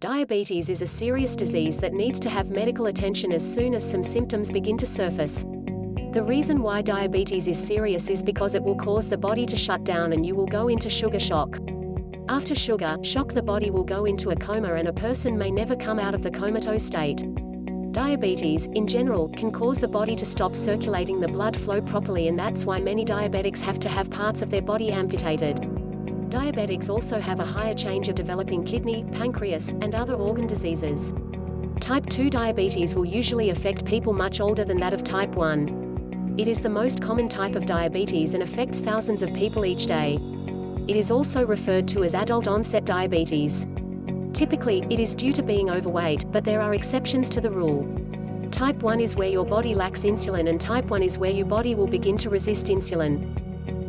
Diabetes is a serious disease that needs to have medical attention as soon as some symptoms begin to surface. The reason why diabetes is serious is because it will cause the body to shut down and you will go into sugar shock. After sugar shock, the body will go into a coma and a person may never come out of the comatose state. Diabetes, in general, can cause the body to stop circulating the blood flow properly, and that's why many diabetics have to have parts of their body amputated. Diabetics also have a higher chance of developing kidney, pancreas, and other organ diseases. Type 2 diabetes will usually affect people much older than that of type 1. It is the most common type of diabetes and affects thousands of people each day. It is also referred to as adult-onset diabetes. Typically, it is due to being overweight, but there are exceptions to the rule. Type 1 is where your body lacks insulin, and type 1 is where your body will begin to resist insulin.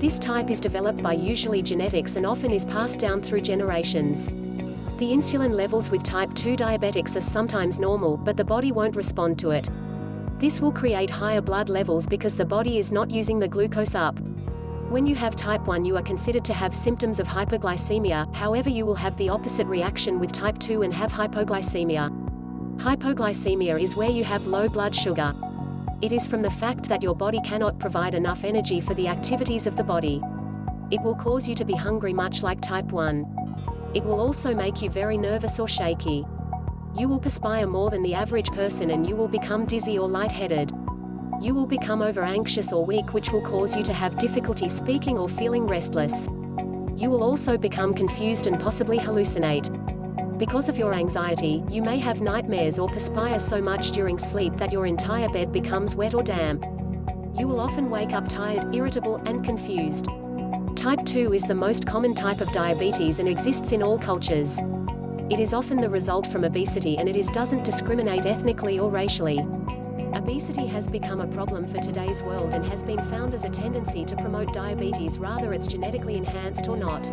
This type is developed by usually genetics and often is passed down through generations. The insulin levels with type 2 diabetics are sometimes normal, but the body won't respond to it. This will create higher blood levels because the body is not using the glucose up. When you have type 1, you are considered to have symptoms of hyperglycemia, however you will have the opposite reaction with type 2 and have hypoglycemia. Hypoglycemia is where you have low blood sugar. It is from the fact that your body cannot provide enough energy for the activities of the body. It will cause you to be hungry much like type 1. It will also make you very nervous or shaky. You will perspire more than the average person and you will become dizzy or lightheaded. You will become over-anxious or weak, which will cause you to have difficulty speaking or feeling restless. You will also become confused and possibly hallucinate. Because of your anxiety, you may have nightmares or perspire so much during sleep that your entire bed becomes wet or damp. You will often wake up tired, irritable, and confused. Type 2 is the most common type of diabetes and exists in all cultures. It is often the result from obesity, and it doesn't discriminate ethnically or racially. Obesity has become a problem for today's world and has been found as a tendency to promote diabetes, rather it's genetically enhanced or not.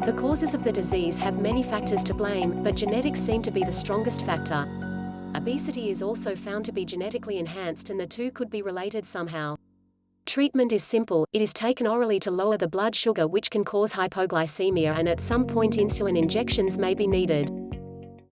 The causes of the disease have many factors to blame, but genetics seem to be the strongest factor. Obesity is also found to be genetically enhanced, and the two could be related somehow. Treatment is simple. It is taken orally to lower the blood sugar, which can cause hypoglycemia, and at some point insulin injections may be needed.